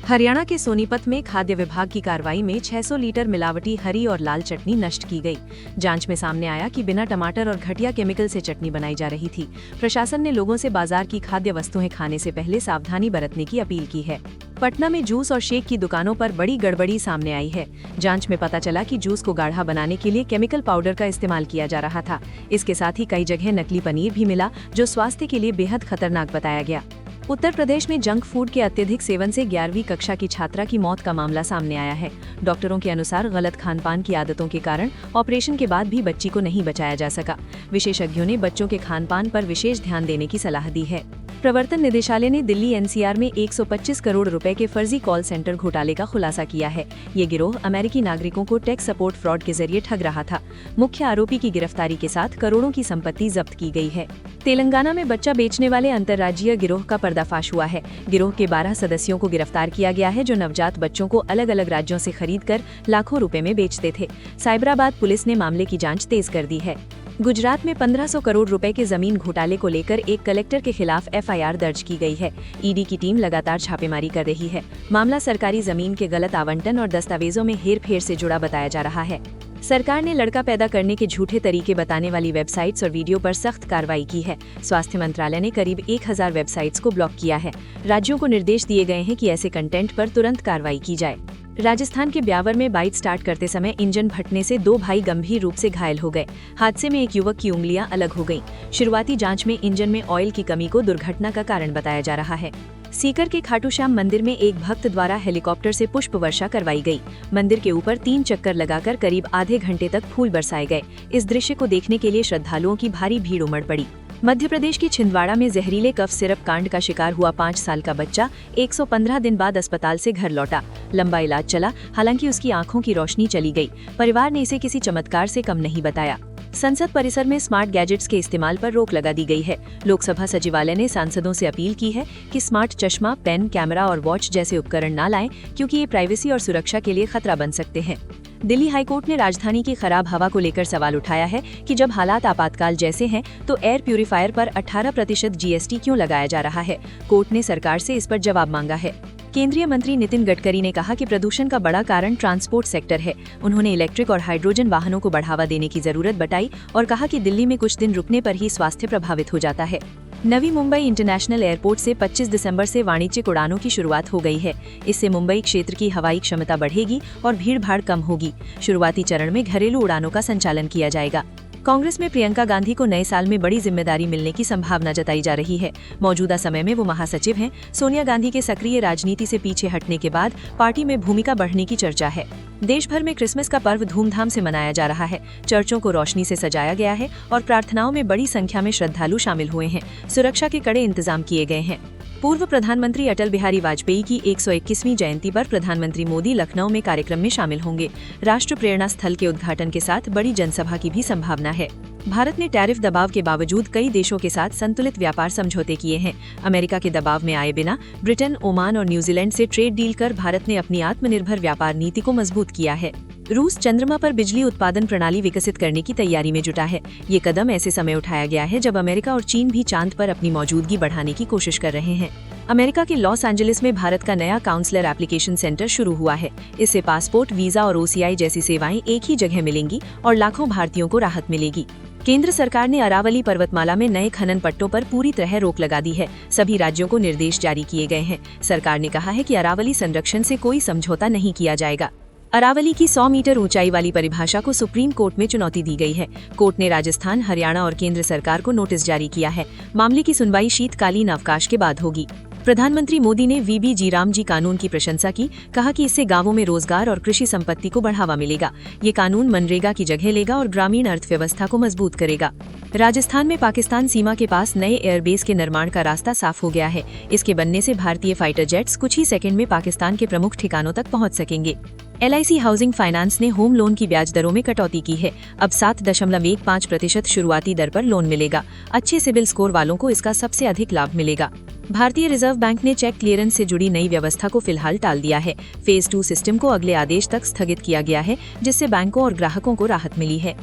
हरियाणा के सोनीपत में खाद्य विभाग की कार्रवाई में 600 लीटर मिलावटी हरी और लाल चटनी नष्ट की गई। जांच में सामने आया कि बिना टमाटर और घटिया केमिकल से चटनी बनाई जा रही थी। प्रशासन ने लोगों से बाजार की खाद्य वस्तुएं खाने से पहले सावधानी बरतने की अपील की है। पटना में जूस और शेक की दुकानों पर बड़ी गड़बड़ी सामने आई है। जांच में पता चला कि जूस को गाढ़ा बनाने के लिए केमिकल पाउडर का इस्तेमाल किया जा रहा था। इसके साथ ही कई जगह नकली पनीर भी मिला, जो स्वास्थ्य के लिए बेहद खतरनाक बताया गया। उत्तर प्रदेश में जंक फूड के अत्यधिक सेवन से 11वीं कक्षा की छात्रा की मौत का मामला सामने आया है। डॉक्टरों के अनुसार गलत खानपान की आदतों के कारण ऑपरेशन के बाद भी बच्ची को नहीं बचाया जा सका। विशेषज्ञों ने बच्चों के खानपान पर विशेष ध्यान देने की सलाह दी है। प्रवर्तन निदेशालय ने दिल्ली एनसीआर में 125 करोड़ रुपए के फर्जी कॉल सेंटर घोटाले का खुलासा किया है। ये गिरोह अमेरिकी नागरिकों को टैक्स सपोर्ट फ्रॉड के जरिए ठग रहा था। मुख्य आरोपी की गिरफ्तारी के साथ करोड़ों की संपत्ति जब्त की गई है। तेलंगाना में बच्चा बेचने वाले अंतर्राज्यीय गिरोह का पर्दाफाश हुआ है। गिरोह के 12 सदस्यों को गिरफ्तार किया गया है, जो नवजात बच्चों को अलग अलग राज्यों से खरीदकर लाखों रुपए में बेचते थे। साइबराबाद पुलिस ने मामले की जांच तेज कर दी है। गुजरात में 1500 करोड़ रुपए के जमीन घोटाले को लेकर एक कलेक्टर के खिलाफ एफआईआर दर्ज की गई है। ईडी की टीम लगातार छापेमारी कर रही है। मामला सरकारी जमीन के गलत आवंटन और दस्तावेजों में हेरफेर से जुड़ा बताया जा रहा है। सरकार ने लड़का पैदा करने के झूठे तरीके बताने वाली वेबसाइट्स और वीडियो पर सख्त कार्रवाई की है। स्वास्थ्य मंत्रालय ने करीब 1000 वेबसाइट्स को ब्लॉक किया है। राज्यों को निर्देश दिए गए हैं कि ऐसे कंटेंट पर तुरंत कार्रवाई की जाए। राजस्थान के ब्यावर में बाइक स्टार्ट करते समय इंजन फटने से 2 भाई गंभीर रूप से घायल हो गए। हादसे में एक युवक की उंगलियां अलग हो गईं। शुरुआती जांच में इंजन में ऑयल की कमी को दुर्घटना का कारण बताया जा रहा है। सीकर के खाटू श्याम मंदिर में एक भक्त द्वारा हेलीकॉप्टर से पुष्प वर्षा करवाई गई। मंदिर के ऊपर 3 चक्कर लगाकर करीब आधे घंटे तक फूल बरसाए गए। इस दृश्य को देखने के लिए श्रद्धालुओं की भारी भीड़ उमड़ पड़ी। मध्य प्रदेश के छिंदवाड़ा में जहरीले कफ सिरप कांड का शिकार हुआ 5 साल का बच्चा 115 दिन बाद अस्पताल से घर लौटा। लंबा इलाज चला, हालांकि उसकी आंखों की रोशनी चली गई। परिवार ने इसे किसी चमत्कार से कम नहीं बताया। संसद परिसर में स्मार्ट गैजेट्स के इस्तेमाल पर रोक लगा दी गई है। लोकसभा सचिवालय ने सांसदों से अपील की है कि स्मार्ट चश्मा, पेन, कैमरा और वॉच जैसे उपकरण न लाएं, क्योंकि ये प्राइवेसी और सुरक्षा के लिए खतरा बन सकते हैं। दिल्ली हाईकोर्ट ने राजधानी की खराब हवा को लेकर सवाल उठाया है कि जब हालात आपातकाल जैसे हैं तो एयर प्यूरिफायर पर 18% जीएसटी क्यों लगाया जा रहा है। कोर्ट ने सरकार से इस पर जवाब मांगा है। केंद्रीय मंत्री नितिन गडकरी ने कहा कि प्रदूषण का बड़ा कारण ट्रांसपोर्ट सेक्टर है। उन्होंने इलेक्ट्रिक और हाइड्रोजन वाहनों को बढ़ावा देने की जरूरत बताई और कहा कि दिल्ली में कुछ दिन रुकने पर ही स्वास्थ्य प्रभावित हो जाता है। नवी मुंबई इंटरनेशनल एयरपोर्ट से 25 दिसंबर से वाणिज्यिक उड़ानों की शुरुआत हो गई है। इससे मुंबई क्षेत्र की हवाई क्षमता बढ़ेगी और भीड़-भाड़ कम होगी। शुरुआती चरण में घरेलू उड़ानों का संचालन किया जाएगा। कांग्रेस में प्रियंका गांधी को नए साल में बड़ी जिम्मेदारी मिलने की संभावना जताई जा रही है। मौजूदा समय में वो महासचिव हैं। सोनिया गांधी के सक्रिय राजनीति से पीछे हटने के बाद पार्टी में भूमिका बढ़ने की चर्चा है। देश भर में क्रिसमस का पर्व धूमधाम से मनाया जा रहा है। चर्चों को रोशनी से सजाया गया है और प्रार्थनाओं में बड़ी संख्या में श्रद्धालु शामिल हुए हैं। सुरक्षा के कड़े इंतजाम किए गए हैं। पूर्व प्रधानमंत्री अटल बिहारी वाजपेयी की 121वीं जयंती पर प्रधानमंत्री मोदी लखनऊ में कार्यक्रम में शामिल होंगे। राष्ट्र प्रेरणा स्थल के उद्घाटन के साथ बड़ी जनसभा की भी संभावना है। भारत ने टैरिफ दबाव के बावजूद कई देशों के साथ संतुलित व्यापार समझौते किए हैं। अमेरिका के दबाव में आए बिना ब्रिटेन, ओमान और न्यूजीलैंड से ट्रेड डील कर भारत ने अपनी आत्मनिर्भर व्यापार नीति को मजबूत किया है। रूस चंद्रमा पर बिजली उत्पादन प्रणाली विकसित करने की तैयारी में जुटा है। ये कदम ऐसे समय उठाया गया है जब अमेरिका और चीन भी चांद पर अपनी मौजूदगी बढ़ाने की कोशिश कर रहे हैं। अमेरिका के लॉस एंजलिस में भारत का नया काउंसलर एप्लीकेशन सेंटर शुरू हुआ है। इससे पासपोर्ट, वीजा और ओसीआई जैसी सेवाएं एक ही जगह मिलेंगी और लाखों भारतीयों को राहत मिलेगी। केंद्र सरकार ने अरावली पर्वतमाला में नए खनन पट्टों पर पूरी तरह रोक लगा दी है। सभी राज्यों को निर्देश जारी किए गए हैं। सरकार ने कहा है कि अरावली संरक्षण से कोई समझौता नहीं किया जाएगा। अरावली की 100 मीटर ऊंचाई वाली परिभाषा को सुप्रीम कोर्ट में चुनौती दी गई है। कोर्ट ने राजस्थान, हरियाणा और केंद्र सरकार को नोटिस जारी किया है। मामले की सुनवाई शीतकालीन अवकाश के बाद होगी। प्रधानमंत्री मोदी ने वीबी जी राम जी कानून की प्रशंसा की। कहा कि इससे गांवों में रोजगार और कृषि संपत्ति को बढ़ावा मिलेगा। ये कानून मनरेगा की जगह लेगा और ग्रामीण अर्थव्यवस्था को मजबूत करेगा। राजस्थान में पाकिस्तान सीमा के पास नए एयरबेस के निर्माण का रास्ता साफ हो गया है। इसके बनने से भारतीय फाइटर जेट्स कुछ ही सेकंड में पाकिस्तान के प्रमुख ठिकानों तक पहुंच सकेंगे। LIC हाउसिंग फाइनेंस ने होम लोन की ब्याज दरों में कटौती की है। अब 7.15% शुरुआती दर पर लोन मिलेगा। अच्छे सिबिल स्कोर वालों को इसका सबसे अधिक लाभ मिलेगा। भारतीय रिजर्व बैंक ने चेक क्लियरेंस से जुड़ी नई व्यवस्था को फिलहाल टाल दिया है। फेज 2 सिस्टम को अगले आदेश तक स्थगित किया गया है, जिससे बैंकों और ग्राहकों को राहत मिली है।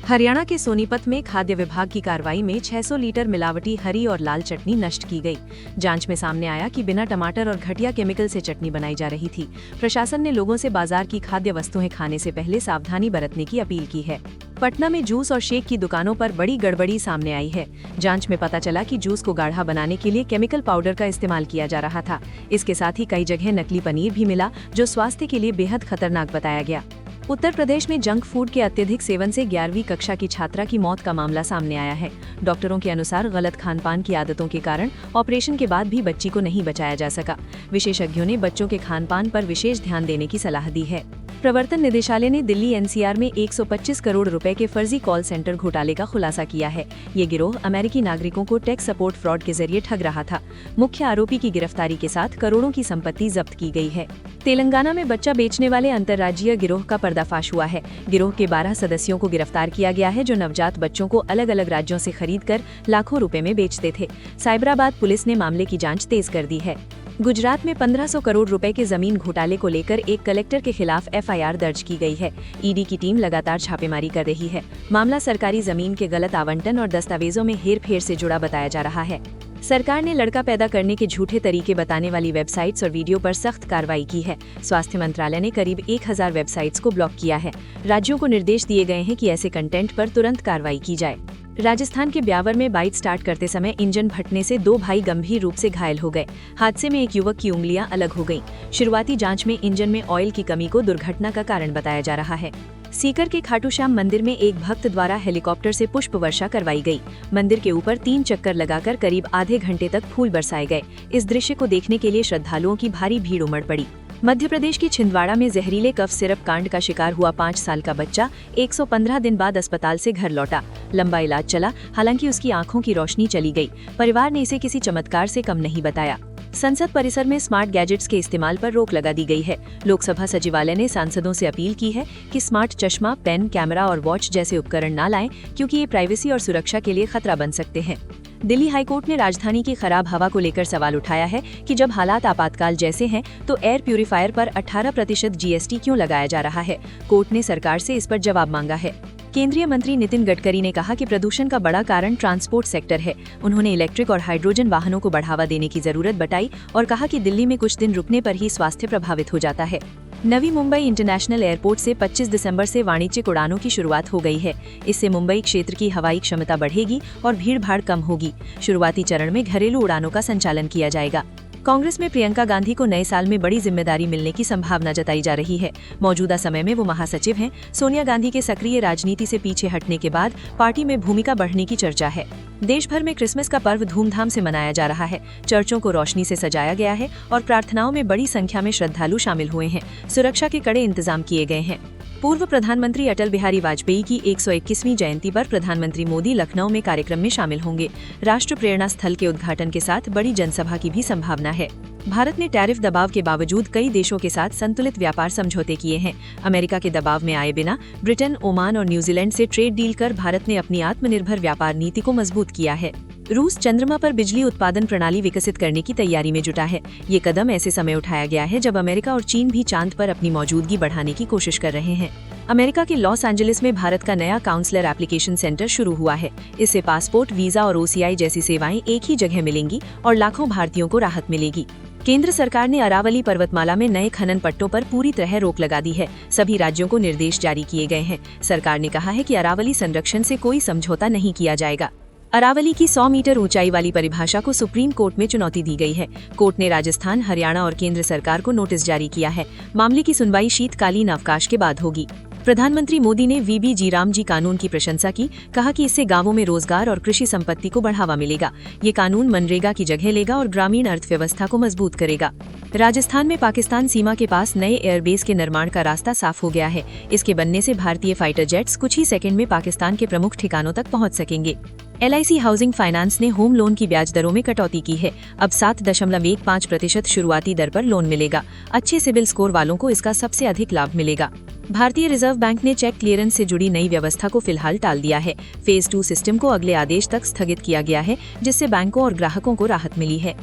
हरियाणा के सोनीपत में खाद्य विभाग की कार्रवाई में 600 लीटर मिलावटी हरी और लाल चटनी नष्ट की गई। जांच में सामने आया कि बिना टमाटर और घटिया केमिकल से चटनी बनाई जा रही थी। प्रशासन ने लोगों से बाजार की खाद्य वस्तुएं खाने से पहले सावधानी बरतने की अपील की है। पटना में जूस और शेक की दुकानों पर बड़ी गड़बड़ी सामने आई है। जांच में पता चला कि जूस को गाढ़ा बनाने के लिए केमिकल पाउडर का इस्तेमाल किया जा रहा था। इसके साथ ही कई जगह नकली पनीर भी मिला, जो स्वास्थ्य के लिए बेहद खतरनाक बताया गया। उत्तर प्रदेश में जंक फूड के अत्यधिक सेवन से 11वीं कक्षा की छात्रा की मौत का मामला सामने आया है। डॉक्टरों के अनुसार गलत खानपान की आदतों के कारण ऑपरेशन के बाद भी बच्ची को नहीं बचाया जा सका। विशेषज्ञों ने बच्चों के खानपान पर विशेष ध्यान देने की सलाह दी है। प्रवर्तन निदेशालय ने दिल्ली एनसीआर में 125 करोड़ रुपए के फर्जी कॉल सेंटर घोटाले का खुलासा किया है। ये गिरोह अमेरिकी नागरिकों को टैक्स सपोर्ट फ्रॉड के जरिए ठग रहा था। मुख्य आरोपी की गिरफ्तारी के साथ करोड़ों की संपत्ति जब्त की गई है। तेलंगाना में बच्चा बेचने वाले अंतर्राज्यीय गिरोह का पर्दाफाश हुआ है। गिरोह के 12 सदस्यों को गिरफ्तार किया गया है, जो नवजात बच्चों को अलग अलग राज्यों से खरीदकर लाखों रुपए में बेचते थे। साइबराबाद पुलिस ने मामले की जांच तेज कर दी है। गुजरात में 1500 करोड़ रुपए के जमीन घोटाले को लेकर एक कलेक्टर के खिलाफ एफआईआर दर्ज की गई है। ईडी की टीम लगातार छापेमारी कर रही है। मामला सरकारी जमीन के गलत आवंटन और दस्तावेजों में हेरफेर से जुड़ा बताया जा रहा है। सरकार ने लड़का पैदा करने के झूठे तरीके बताने वाली वेबसाइट्स और वीडियो पर सख्त कार्रवाई की है। स्वास्थ्य मंत्रालय ने करीब 1000 वेबसाइट्स को ब्लॉक किया है। राज्यों को निर्देश दिए गए हैं कि ऐसे कंटेंट पर तुरंत कार्रवाई की जाए। राजस्थान के ब्यावर में बाइक स्टार्ट करते समय इंजन फटने से 2 भाई गंभीर रूप से घायल हो गए। हादसे में एक युवक की उंगलियां अलग हो गईं। शुरुआती जांच में इंजन में ऑयल की कमी को दुर्घटना का कारण बताया जा रहा है। सीकर के खाटू श्याम मंदिर में एक भक्त द्वारा हेलीकॉप्टर से पुष्प वर्षा करवाई गई। मंदिर के ऊपर 3 चक्कर लगाकर करीब आधे घंटे तक फूल बरसाए गए। इस दृश्य को देखने के लिए श्रद्धालुओं की भारी भीड़ उमड़ पड़ी। मध्य प्रदेश के छिंदवाड़ा में जहरीले कफ सिरप कांड का शिकार हुआ 5 साल का बच्चा 115 दिन बाद अस्पताल से घर लौटा। लंबा इलाज चला, हालांकि उसकी आंखों की रोशनी चली गई। परिवार ने इसे किसी चमत्कार से कम नहीं बताया। संसद परिसर में स्मार्ट गैजेट्स के इस्तेमाल पर रोक लगा दी गई है। लोकसभा सचिवालय ने सांसदों से अपील की है कि स्मार्ट चश्मा, पेन, कैमरा और वॉच जैसे उपकरण न लाएं, क्योंकि ये प्राइवेसी और सुरक्षा के लिए खतरा बन सकते हैं। दिल्ली हाईकोर्ट ने राजधानी की खराब हवा को लेकर सवाल उठाया है कि जब हालात आपातकाल जैसे हैं तो एयर प्यूरिफायर पर 18% जीएसटी क्यों लगाया जा रहा है। कोर्ट ने सरकार से इस पर जवाब मांगा है। केंद्रीय मंत्री नितिन गडकरी ने कहा कि प्रदूषण का बड़ा कारण ट्रांसपोर्ट सेक्टर है। उन्होंने इलेक्ट्रिक और हाइड्रोजन वाहनों को बढ़ावा देने की जरूरत बताई और कहा कि दिल्ली में कुछ दिन रुकने पर ही स्वास्थ्य प्रभावित हो जाता है। नवी मुंबई इंटरनेशनल एयरपोर्ट से 25 दिसंबर से वाणिज्यिक उड़ानों की शुरुआत हो गई है। इससे मुंबई क्षेत्र की हवाई क्षमता बढ़ेगी और भीड़-भाड़ कम होगी। शुरुआती चरण में घरेलू उड़ानों का संचालन किया जाएगा। कांग्रेस में प्रियंका गांधी को नए साल में बड़ी जिम्मेदारी मिलने की संभावना जताई जा रही है। मौजूदा समय में वो महासचिव हैं। सोनिया गांधी के सक्रिय राजनीति से पीछे हटने के बाद पार्टी में भूमिका बढ़ने की चर्चा है। देश भर में क्रिसमस का पर्व धूमधाम से मनाया जा रहा है। चर्चों को रोशनी से सजाया गया है और प्रार्थनाओं में बड़ी संख्या में श्रद्धालु शामिल हुए हैं। सुरक्षा के कड़े इंतजाम किए गए हैं। पूर्व प्रधानमंत्री अटल बिहारी वाजपेयी की 121वीं जयंती पर प्रधानमंत्री मोदी लखनऊ में कार्यक्रम में शामिल होंगे। राष्ट्र प्रेरणा स्थल के उद्घाटन के साथ बड़ी जनसभा की भी संभावना है। भारत ने टैरिफ दबाव के बावजूद कई देशों के साथ संतुलित व्यापार समझौते किए हैं। अमेरिका के दबाव में आए बिना ब्रिटेन, ओमान और न्यूजीलैंड से ट्रेड डील कर भारत ने अपनी आत्मनिर्भर व्यापार नीति को मजबूत किया है। रूस चंद्रमा पर बिजली उत्पादन प्रणाली विकसित करने की तैयारी में जुटा है। ये कदम ऐसे समय उठाया गया है जब अमेरिका और चीन भी चांद पर अपनी मौजूदगी बढ़ाने की कोशिश कर रहे हैं। अमेरिका के लॉस एंजलिस में भारत का नया काउंसलर एप्लीकेशन सेंटर शुरू हुआ है। इससे पासपोर्ट, वीजा और ओसीआई जैसी सेवाएं एक ही जगह मिलेंगी और लाखों भारतीयों को राहत मिलेगी। केंद्र सरकार ने अरावली पर्वतमाला में नए खनन पट्टों पर पूरी तरह रोक लगा दी है। सभी राज्यों को निर्देश जारी किए गए हैं। सरकार ने कहा है कि अरावली संरक्षण से कोई समझौता नहीं किया जाएगा। अरावली की 100 मीटर ऊंचाई वाली परिभाषा को सुप्रीम कोर्ट में चुनौती दी गई है। कोर्ट ने राजस्थान, हरियाणा और केंद्र सरकार को नोटिस जारी किया है। मामले की सुनवाई शीतकालीन अवकाश के बाद होगी। प्रधानमंत्री मोदी ने वीबी रामजी कानून की प्रशंसा की। कहा कि इससे गांवों में रोजगार और कृषि संपत्ति को बढ़ावा मिलेगा। ये कानून मनरेगा की जगह लेगा और ग्रामीण अर्थव्यवस्था को मजबूत करेगा। राजस्थान में पाकिस्तान सीमा के पास नए एयरबेस के निर्माण का रास्ता साफ हो गया है। इसके बनने से भारतीय फाइटर जेट्स कुछ ही सेकंड में पाकिस्तान के प्रमुख ठिकानों तक पहुंच सकेंगे। LIC हाउसिंग फाइनेंस ने होम लोन की ब्याज दरों में कटौती की है। अब 7.15% शुरुआती दर पर लोन मिलेगा। अच्छे सिबिल स्कोर वालों को इसका सबसे अधिक लाभ मिलेगा। भारतीय रिजर्व बैंक ने चेक क्लियरेंस से जुड़ी नई व्यवस्था को फिलहाल टाल दिया है। फेज 2 सिस्टम को अगले आदेश तक स्थगित किया गया है, जिससे बैंकों और ग्राहकों को राहत मिली है।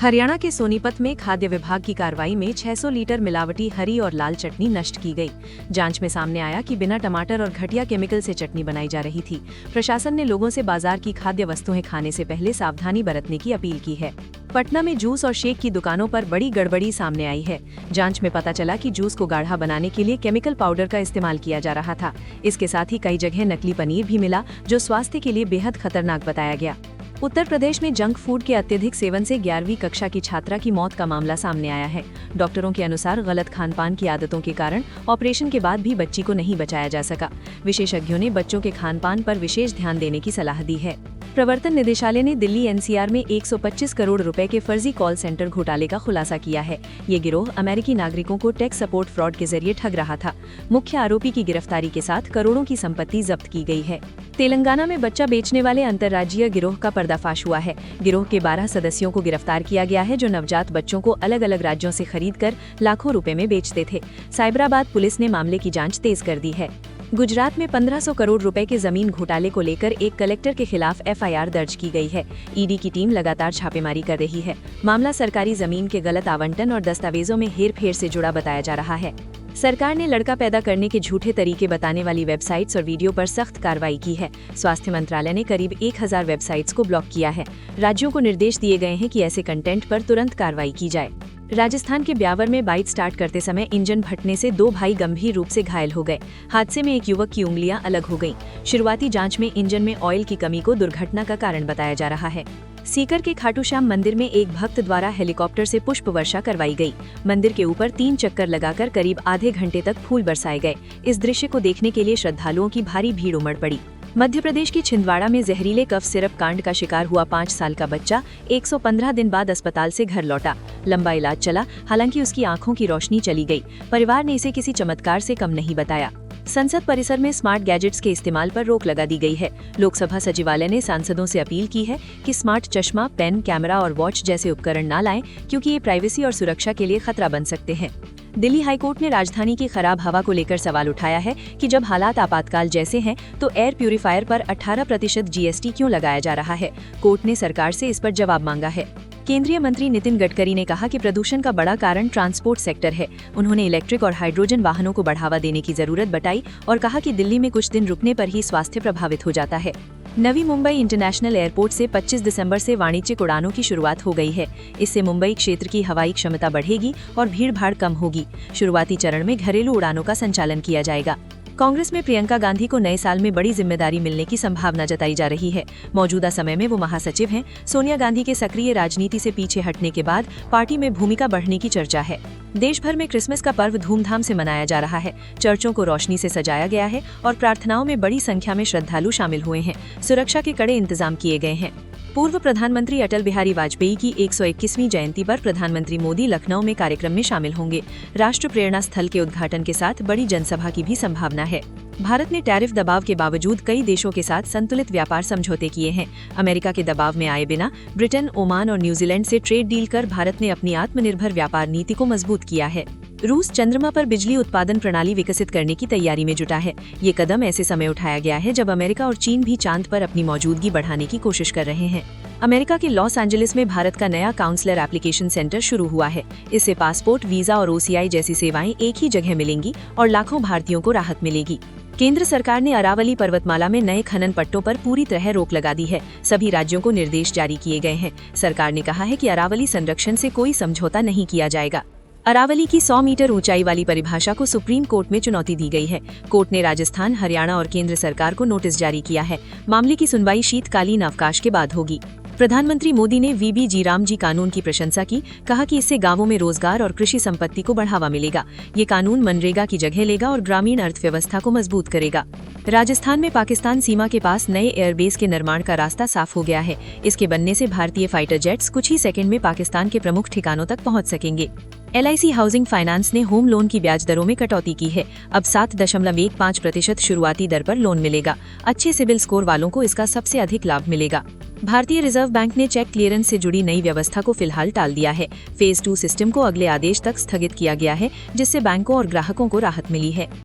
हरियाणा के सोनीपत में खाद्य विभाग की कार्रवाई में 600 लीटर मिलावटी हरी और लाल चटनी नष्ट की गई। जांच में सामने आया कि बिना टमाटर और घटिया केमिकल से चटनी बनाई जा रही थी। प्रशासन ने लोगों से बाजार की खाद्य वस्तुएं खाने से पहले सावधानी बरतने की अपील की है। पटना में जूस और शेक की दुकानों पर बड़ी गड़बड़ी सामने आई है। जांच में पता चला कि जूस को गाढ़ा बनाने के लिए केमिकल पाउडर का इस्तेमाल किया जा रहा था। इसके साथ ही कई जगह नकली पनीर भी मिला, जो स्वास्थ्य के लिए बेहद खतरनाक बताया गया। उत्तर प्रदेश में जंक फूड के अत्यधिक सेवन से 11वीं कक्षा की छात्रा की मौत का मामला सामने आया है। डॉक्टरों के अनुसार गलत खानपान की आदतों के कारण ऑपरेशन के बाद भी बच्ची को नहीं बचाया जा सका। विशेषज्ञों ने बच्चों के खानपान पर विशेष ध्यान देने की सलाह दी है। प्रवर्तन निदेशालय ने दिल्ली एनसीआर में 125 करोड़ रुपए के फर्जी कॉल सेंटर घोटाले का खुलासा किया है। ये गिरोह अमेरिकी नागरिकों को टैक्स सपोर्ट फ्रॉड के जरिए ठग रहा था। मुख्य आरोपी की गिरफ्तारी के साथ करोड़ों की संपत्ति जब्त की गई है। तेलंगाना में बच्चा बेचने वाले अंतर्राज्यीय गिरोह का पर्दाफाश हुआ है। गिरोह के 12 सदस्यों को गिरफ्तार किया गया है, जो नवजात बच्चों को अलग अलग राज्यों से खरीदकर लाखों रुपए में बेचते थे। साइबराबाद पुलिस ने मामले की जांच तेज कर दी है। गुजरात में 1500 करोड़ रुपए के जमीन घोटाले को लेकर एक कलेक्टर के खिलाफ एफआईआर दर्ज की गई है। ईडी की टीम लगातार छापेमारी कर रही है। मामला सरकारी जमीन के गलत आवंटन और दस्तावेजों में हेरफेर से जुड़ा बताया जा रहा है। सरकार ने लड़का पैदा करने के झूठे तरीके बताने वाली वेबसाइट्स और वीडियो पर सख्त कार्रवाई की है। स्वास्थ्य मंत्रालय ने करीब 1000 वेबसाइट्स को ब्लॉक किया है। राज्यों को निर्देश दिए गए हैं कि ऐसे कंटेंट पर तुरंत कार्रवाई की जाए। राजस्थान के ब्यावर में बाइक स्टार्ट करते समय इंजन फटने से 2 भाई गंभीर रूप से घायल हो गए। हादसे में एक युवक की उंगलियां अलग हो गईं। शुरुआती जांच में इंजन में ऑयल की कमी को दुर्घटना का कारण बताया जा रहा है। सीकर के खाटू श्याम मंदिर में एक भक्त द्वारा हेलीकॉप्टर से पुष्प वर्षा करवाई गई। मंदिर के ऊपर 3 चक्कर लगाकर करीब आधे घंटे तक फूल बरसाए गए। इस दृश्य को देखने के लिए श्रद्धालुओं की भारी भीड़ उमड़ पड़ी। मध्य प्रदेश की छिंदवाड़ा में जहरीले कफ सिरप कांड का शिकार हुआ 5 साल का बच्चा 115 दिन बाद अस्पताल से घर लौटा। लंबा इलाज चला, हालांकि उसकी आंखों की रोशनी चली गई। परिवार ने इसे किसी चमत्कार से कम नहीं बताया। संसद परिसर में स्मार्ट गैजेट्स के इस्तेमाल पर रोक लगा दी गई है। लोकसभा सचिवालय ने सांसदों से अपील की है कि स्मार्ट चश्मा, पेन, कैमरा और वॉच जैसे उपकरण न लाएं, क्योंकि ये प्राइवेसी और सुरक्षा के लिए खतरा बन सकते हैं। दिल्ली हाईकोर्ट ने राजधानी की खराब हवा को लेकर सवाल उठाया है कि जब हालात आपातकाल जैसे हैं तो एयर प्यूरिफायर पर 18% जीएसटी क्यों लगाया जा रहा है। कोर्ट ने सरकार से इस पर जवाब मांगा है। केंद्रीय मंत्री नितिन गडकरी ने कहा कि प्रदूषण का बड़ा कारण ट्रांसपोर्ट सेक्टर है। उन्होंने इलेक्ट्रिक और हाइड्रोजन वाहनों को बढ़ावा देने की जरूरत बताई और कहा कि दिल्ली में कुछ दिन रुकने पर ही स्वास्थ्य प्रभावित हो जाता है। नवी मुंबई इंटरनेशनल एयरपोर्ट से 25 दिसंबर से वाणिज्यिक उड़ानों की शुरुआत हो गई है। इससे मुंबई क्षेत्र की हवाई क्षमता बढ़ेगी और भीड़-भाड़ कम होगी। शुरुआती चरण में घरेलू उड़ानों का संचालन किया जाएगा। कांग्रेस में प्रियंका गांधी को नए साल में बड़ी जिम्मेदारी मिलने की संभावना जताई जा रही है। मौजूदा समय में वो महासचिव हैं। सोनिया गांधी के सक्रिय राजनीति से पीछे हटने के बाद पार्टी में भूमिका बढ़ने की चर्चा है। देश भर में क्रिसमस का पर्व धूमधाम से मनाया जा रहा है। चर्चों को रोशनी से सजाया गया है और प्रार्थनाओं में बड़ी संख्या में श्रद्धालु शामिल हुए हैं। सुरक्षा के कड़े इंतजाम किए गए हैं। पूर्व प्रधानमंत्री अटल बिहारी वाजपेयी की 121वीं जयंती पर प्रधानमंत्री मोदी लखनऊ में कार्यक्रम में शामिल होंगे। राष्ट्र प्रेरणा स्थल के उद्घाटन के साथ बड़ी जनसभा की भी संभावना है। भारत ने टैरिफ दबाव के बावजूद कई देशों के साथ संतुलित व्यापार समझौते किए हैं। अमेरिका के दबाव में आए बिना ब्रिटेन, ओमान और न्यूजीलैंड से ट्रेड डील कर भारत ने अपनी आत्मनिर्भर व्यापार नीति को मजबूत किया है। रूस चंद्रमा पर बिजली उत्पादन प्रणाली विकसित करने की तैयारी में जुटा है। ये कदम ऐसे समय उठाया गया है जब अमेरिका और चीन भी चांद पर अपनी मौजूदगी बढ़ाने की कोशिश कर रहे हैं। अमेरिका के लॉस एंजलिस में भारत का नया काउंसलर एप्लीकेशन सेंटर शुरू हुआ है। इससे पासपोर्ट, वीजा और ओसीआई जैसी सेवाएं एक ही जगह मिलेंगी और लाखों भारतीयों को राहत मिलेगी। केंद्र सरकार ने अरावली पर्वतमाला में नए खनन पट्टों पर पूरी तरह रोक लगा दी है। सभी राज्यों को निर्देश जारी किए गए हैं। सरकार ने कहा है कि अरावली संरक्षण से कोई समझौता नहीं किया जाएगा। अरावली की 100 मीटर ऊंचाई वाली परिभाषा को सुप्रीम कोर्ट में चुनौती दी गई है। कोर्ट ने राजस्थान, हरियाणा और केंद्र सरकार को नोटिस जारी किया है। मामले की सुनवाई शीतकालीन अवकाश के बाद होगी। प्रधानमंत्री मोदी ने वीबी रामजी कानून की प्रशंसा की। कहा कि इससे गांवों में रोजगार और कृषि संपत्ति को बढ़ावा मिलेगा। ये कानून मनरेगा की जगह लेगा और ग्रामीण अर्थव्यवस्था को मजबूत करेगा। राजस्थान में पाकिस्तान सीमा के पास नए एयरबेस के निर्माण का रास्ता साफ हो गया है। इसके बनने से भारतीय फाइटर जेट्स कुछ ही सेकंड में पाकिस्तान के प्रमुख ठिकानों तक पहुंच सकेंगे। LIC हाउसिंग फाइनेंस ने होम लोन की ब्याज दरों में कटौती की है। अब 7.15% शुरुआती दर पर लोन मिलेगा। अच्छे सिबिल स्कोर वालों को इसका सबसे अधिक लाभ मिलेगा। भारतीय रिजर्व बैंक ने चेक क्लियरेंस से जुड़ी नई व्यवस्था को फिलहाल टाल दिया है। फेज 2 सिस्टम को अगले आदेश तक स्थगित किया गया है, जिससे बैंकों और ग्राहकों को राहत मिली है।